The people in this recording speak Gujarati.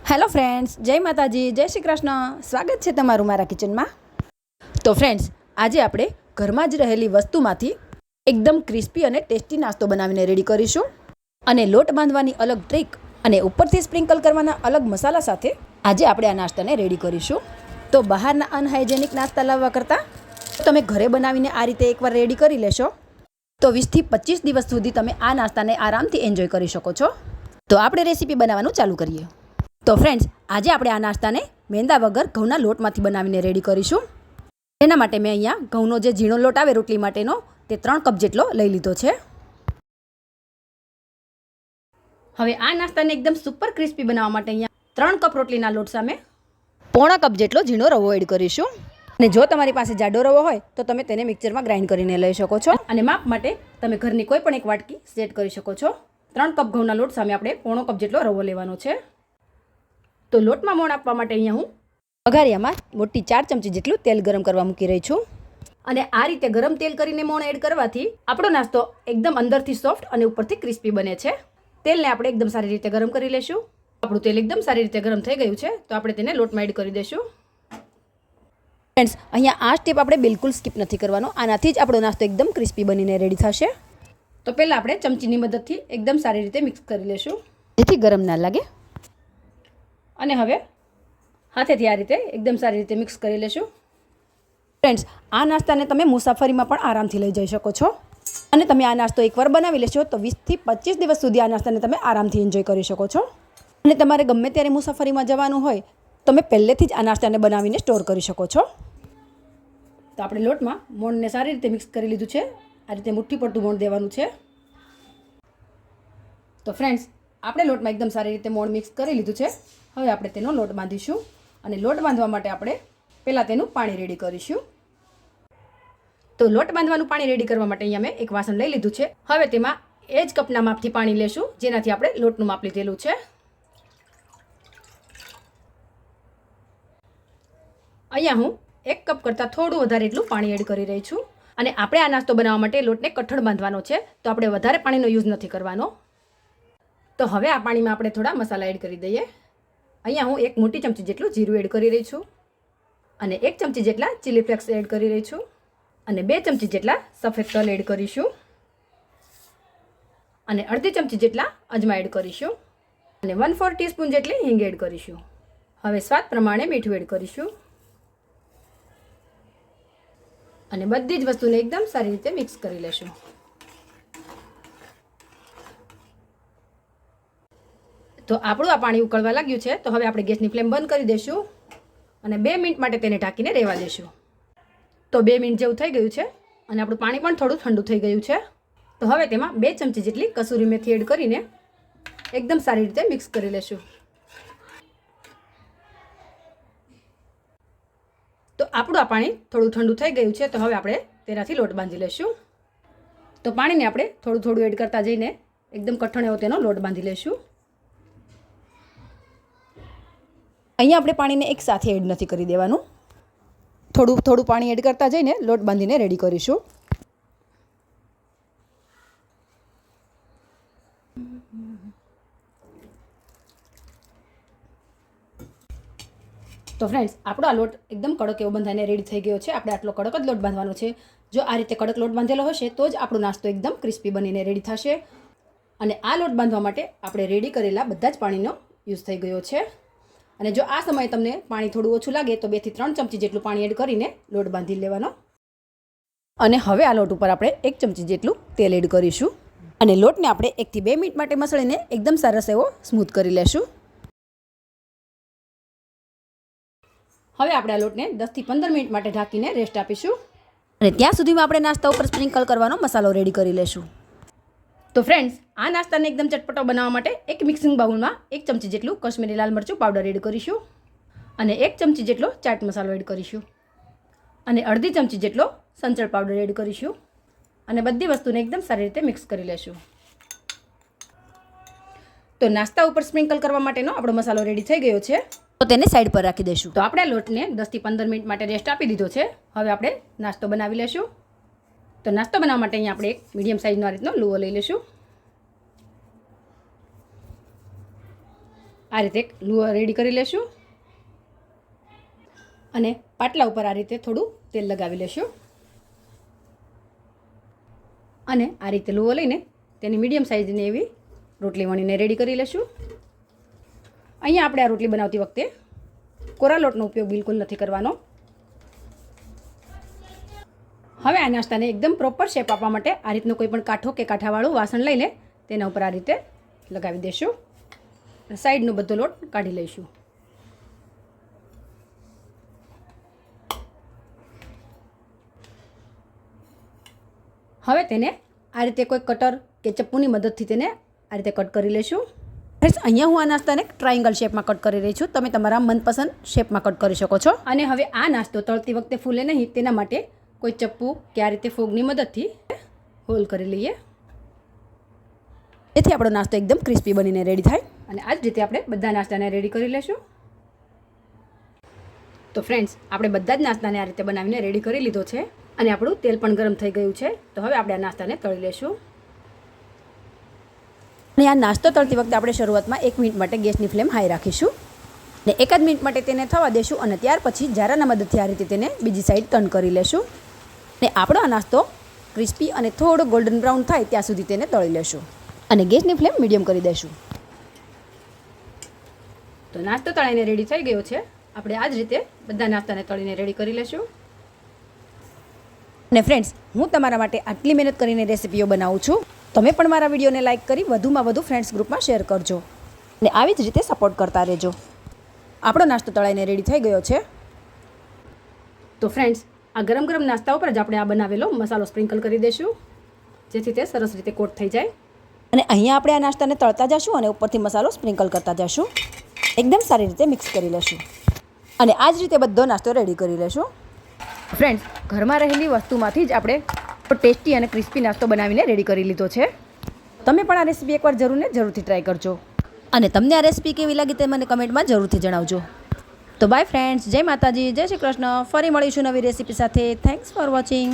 હેલો ફ્રેન્ડ્સ, જય માતાજી, જય શ્રી કૃષ્ણ. સ્વાગત છે તમારું મારા કિચનમાં. તો ફ્રેન્ડ્સ, આજે આપણે ઘરમાં જ રહેલી વસ્તુમાંથી એકદમ ક્રિસ્પી અને ટેસ્ટી નાસ્તો બનાવીને રેડી કરીશું. અને લોટ બાંધવાની અલગ ટ્રીક અને ઉપરથી સ્પ્રિંકલ કરવાના અલગ મસાલા સાથે આજે આપણે આ નાસ્તાને રેડી કરીશું. તો બહારના અનહાઇજેનિક નાસ્તા લાવવા કરતાં તમે ઘરે બનાવીને આ રીતે એકવાર રેડી કરી લેશો તો 20થી 25 દિવસ સુધી તમે આ નાસ્તાને આરામથી એન્જોય કરી શકો છો. તો આપણે રેસીપી બનાવવાનું ચાલુ કરીએ. તો ફ્રેન્ડ્સ, આજે આપણે આ નાસ્તાને મેંદા વગર ઘઉંના લોટમાંથી બનાવીને રેડી કરીશું. એના માટે મેં અહીંયા ઘઉંનો જે ઝીણો લોટ આવે રોટલી માટેનો તે 3 કપ જેટલો લઈ લીધો છે. હવે આ નાસ્તાને એકદમ સુપર ક્રિસ્પી બનાવવા માટે અહીંયા 3 કપ રોટલીના લોટ સામે પોણા કપ જેટલો ઝીણો રવો એડ કરીશું. અને જો તમારી પાસે જાડો રવો હોય તો તમે તેને મિક્સરમાં ગ્રાઇન્ડ કરીને લઈ શકો છો. અને માપ માટે તમે ઘરની કોઈ પણ એક વાટકી સેટ કરી શકો છો. 3 કપ ઘઉંના લોટ સામે આપણે પોણો કપ જેટલો રવો લેવાનો છે. તો લોટમાં મોણ આપવા માટે અહીંયા હું વઘારિયામાં મોટી 4 ચમચી જેટલું તેલ ગરમ કરવા મૂકી રહી છું. અને આ રીતે ગરમ તેલ કરીને મોણ એડ કરવાથી આપણો નાસ્તો એકદમ અંદરથી સોફ્ટ અને ઉપરથી ક્રિસ્પી બને છે. તેલને આપણે એકદમ સારી રીતે ગરમ કરી લેશું. આપણું તેલ એકદમ સારી રીતે ગરમ થઈ ગયું છે તો આપણે તેને લોટમાં એડ કરી દઈશું. ફ્રેન્ડ્સ, અહીંયા આ સ્ટેપ આપણે બિલકુલ સ્કીપ નથી કરવાનો. આનાથી જ આપણો નાસ્તો એકદમ ક્રિસ્પી બનીને રેડી થશે. તો પહેલાં આપણે ચમચીની મદદથી એકદમ સારી રીતે મિક્સ કરી લેશું જેથી ગરમ ના લાગે. અને હવે હાથેથી આ રીતે એકદમ સારી રીતે મિક્સ કરી લેશું. ફ્રેન્ડ્સ, આ નાસ્તાને તમે મુસાફરીમાં પણ આરામથી લઈ જઈ શકો છો. અને તમે આ નાસ્તો એકવાર બનાવી લેશો તો 20થી 25 દિવસ સુધી આ નાસ્તાને તમે આરામથી એન્જોય કરી શકો છો. અને તમારે ગમે ત્યારે મુસાફરીમાં જવાનું હોય તમે પહેલેથી જ આ નાસ્તાને બનાવીને સ્ટોર કરી શકો છો. તો આપણે લોટમાં મોણને સારી રીતે મિક્સ કરી લીધું છે. આ રીતે મુઠ્ઠી પડતું મોણ દેવાનું છે. તો ફ્રેન્ડ્સ, આપણે લોટમાં એકદમ સારી રીતે મોણ મિક્સ કરી લીધું છે. હવે આપણે તેનો લોટ બાંધીશું. અને લોટ બાંધવા માટે આપણે પહેલાં તેનું પાણી રેડી કરીશું. તો લોટ બાંધવાનું પાણી રેડી કરવા માટે અહીંયા મેં એક વાસણ લઈ લીધું છે. હવે તેમાં એ જ કપના માપથી પાણી લેશું જેનાથી આપણે લોટનું માપ લીધેલું છે. અહીંયા હું 1 કપ કરતાં થોડું વધારે એટલું પાણી એડ કરી રહી છું. અને આપણે આ નાસ્તો બનાવવા માટે લોટને કઠણ બાંધવાનો છે તો આપણે વધારે પાણીનો યુઝ નથી કરવાનો. તો હવે આ પાણીમાં આપણે થોડા મસાલા એડ કરી દઈએ. અહીંયા હું 1 મોટી ચમચી જેટલું જીરું એડ કરી રહી છું. અને 1 ચમચી જેટલા ચીલી ફ્લેક્સ એડ કરી રહી છું. અને 2 ચમચી જેટલા સફેદ તલ એડ કરીશું. અને અડધી ચમચી જેટલા અજમા એડ કરીશું. અને 1/4 ટીસ્પૂન જેટલી હિંગ એડ કરીશું. હવે સ્વાદ પ્રમાણે મીઠું એડ કરીશું. અને બધી જ વસ્તુને એકદમ સારી રીતે મિક્સ કરી લેશું. તો આપણું આ પાણી ઉકળવા લાગ્યું છે તો હવે આપણે ગેસની ફ્લેમ બંધ કરી દઈશું. અને 2 મિનિટ માટે તેને ઢાંકીને રહેવા દઈશું. તો 2 મિનિટ જેવું થઈ ગયું છે અને આપણું પાણી પણ થોડું ઠંડુ થઈ ગયું છે. તો હવે તેમાં 2 ચમચી જેટલી કસૂરી મેથી એડ કરીને એકદમ સારી રીતે મિક્સ કરી લેશું. તો આપણું આ પાણી થોડું ઠંડુ થઈ ગયું છે તો હવે આપણે તેનાથી લોટ બાંધી લેશું. તો પાણીને આપણે થોડું થોડું એડ કરતા જઈને એકદમ કઠણ એવો તેનો લોટ બાંધી લેશું. અહીંયા આપણે પાણીને એક સાથે એડ નથી કરી દેવાનું. થોડું થોડું પાણી એડ કરતા જઈને લોટ બાંધીને રેડી કરીશું. તો ફ્રેન્ડ્સ, આપણો આ લોટ એકદમ કડક એવો બંધાઈને રેડી થઈ ગયો છે. આપણે આટલો કડક જ લોટ બાંધવાનો છે. જો આ રીતે કડક લોટ બાંધેલો હશે તો જ આપણો નાસ્તો એકદમ ક્રિસ્પી બનીને રેડી થશે. અને આ લોટ બાંધવા માટે આપણે રેડી કરેલા બધા જ પાણીનો યુઝ થઈ ગયો છે. અને જો આ સમયે તમને પાણી થોડું ઓછું લાગે તો 2 થી 3 ચમચી જેટલું પાણી એડ કરીને લોટ બાંધી લેવાનો. અને હવે આ લોટ ઉપર આપણે 1 ચમચી જેટલું તેલ એડ કરીશું. અને લોટને આપણે 1 થી 2 મિનિટ માટે મસળીને એકદમ સરસ એવો સ્મૂથ કરી લેશું. હવે આપણે આ લોટને 10 થી 15 મિનિટ માટે ઢાંકીને રેસ્ટ આપીશું. અને ત્યાં સુધીમાં આપણે નાસ્તા ઉપર સ્પ્રિંકલ કરવાનો મસાલો રેડી કરી લેશું. તો ફ્રેન્ડ્સ, આ નાસ્તાને એકદમ ચટપટો બનાવવા માટે એક મિક્સિંગ બાઉલમાં 1 ચમચી જેટલું કશ્મીરી લાલ મરચું પાવડર એડ કરીશું. અને 1 ચમચી જેટલો ચાટ મસાલો એડ કરીશું. અને અડધી ચમચી જેટલો સંચળ પાવડર એડ કરીશું. અને બધી વસ્તુને એકદમ સારી રીતે મિક્સ કરી લેશું. તો નાસ્તા ઉપર સ્પ્રિંકલ કરવા માટેનો આપણો મસાલો રેડી થઈ ગયો છે તો તેને સાઈડ પર રાખી દઈશું. તો આપણે લોટને 10 થી 15 મિનિટ માટે રેસ્ટ આપી દીધો છે. હવે આપણે નાસ્તો બનાવી લેશું. તો નાસ્તો બનાવવા માટે અહીંયા આપણે એક મીડિયમ સાઇઝનો આ રીતનો લુઓ લઈ લઈશું. આ રીતે એક લુઆ રેડી કરી લેશું અને પાટલા ઉપર આ રીતે થોડું તેલ લગાવી લેશું અને આ રીતે લુઓ લઈને તેની મીડિયમ સાઇઝની એવી રોટલી વણીને રેડી કરી લેશું. અહીંયા આપણે આ રોટલી બનાવતી વખતે કોરા લોટનો ઉપયોગ બિલકુલ નથી કરવાનો. હવે આ નાસ્તાને એકદમ પ્રોપર શેપ આપવા માટે આ રીતનું કોઈ પણ કાઠો કે કાંઠાવાળું વાસણ લઈને તેના ઉપર આ રીતે લગાવી દઈશું. સાઈડનો બધો લોટ કાઢી લઈશું. હવે તેને આ રીતે કોઈ કટર કે ચપ્પુની મદદથી તેને આ રીતે કટ કરી લઈશું. ફ્રેન્ડ્સ, અહીંયા હું આ નાસ્તાને ટ્રાયંગલ શેપમાં કટ કરી રહી છું. તમે તમારા મનપસંદ શેપમાં કટ કરી શકો છો. અને હવે આ નાસ્તો તળતી વખતે ફૂલે નહીં તેના માટે કોઈ ચપ્પુ કે આ રીતે ફોગની મદદથી હોલ કરી લઈએ, જેથી આપણો નાસ્તો એકદમ ક્રિસ્પી બનીને રેડી થાય. અને આ જ રીતે આપણે બધા નાસ્તાને રેડી કરી લઈશું. તો ફ્રેન્ડ્સ, આપણે બધા જ નાસ્તાને આ રીતે બનાવીને રેડી કરી લીધો છે અને આપણું તેલ પણ ગરમ થઈ ગયું છે. તો હવે આપણે આ નાસ્તાને તળી લઈશું. અને આ નાસ્તો તળતી વખતે આપણે શરૂઆતમાં 1 મિનિટ માટે ગેસની ફ્લેમ હાઈ રાખીશું અને 1 જ મિનિટ માટે તેને થવા દેશું અને ત્યાર પછી જારાના મદદથી આ રીતે તેને બીજી સાઈડ ટર્ન કરી લેશું. અને આપણો આ નાસ્તો ક્રિસ્પી અને થોડો ગોલ્ડન બ્રાઉન થાય ત્યાં સુધી તેને તળી લેશું અને ગેસની ફ્લેમ મીડિયમ કરી દઈશું. તો નાસ્તો તળાઈને રેડી થઈ ગયો છે. આપણે આ જ રીતે બધા નાસ્તાને તળીને રેડી કરી લેશું. અને ફ્રેન્ડ્સ, હું તમારા માટે આટલી મહેનત કરીને રેસીપીઓ બનાવું છું. તમે પણ મારા વિડીયોને લાઇક કરી વધુમાં વધુ ફ્રેન્ડ્સ ગ્રુપમાં શેર કરજો અને આવી જ રીતે સપોર્ટ કરતા રહેજો. આપણો નાસ્તો તળાઈને રેડી થઈ ગયો છે. તો ફ્રેન્ડ્સ, આ ગરમ ગરમ નાસ્તા ઉપર જ આપણે આ બનાવેલો મસાલો સ્પ્રિંકલ કરી દઈશું, જેથી તે સરસ રીતે કોટ થઈ જાય. અને અહીંયા આપણે આ નાસ્તાને તળતા જશું અને ઉપરથી મસાલો સ્પ્રિંકલ કરતા જશું. એકદમ સારી રીતે મિક્સ કરી લેશું અને આ જ રીતે બધો નાસ્તો રેડી કરી લેશું. ફ્રેન્ડ્સ, ઘરમાં રહેલી વસ્તુમાંથી જ આપણે ટેસ્ટી અને ક્રિસ્પી નાસ્તો બનાવીને રેડી કરી લીધો છે. તમે પણ આ રેસીપી એકવાર જરૂરથી ટ્રાય કરજો અને તમને આ રેસીપી કેવી લાગી તે મને કમેન્ટમાં જરૂરથી જણાવજો. તો બાય ફ્રેન્ડ્સ, જય માતાજી, જય શ્રી કૃષ્ણ. ફરી મળીશું નવી રેસીપી સાથે. Thanks for watching.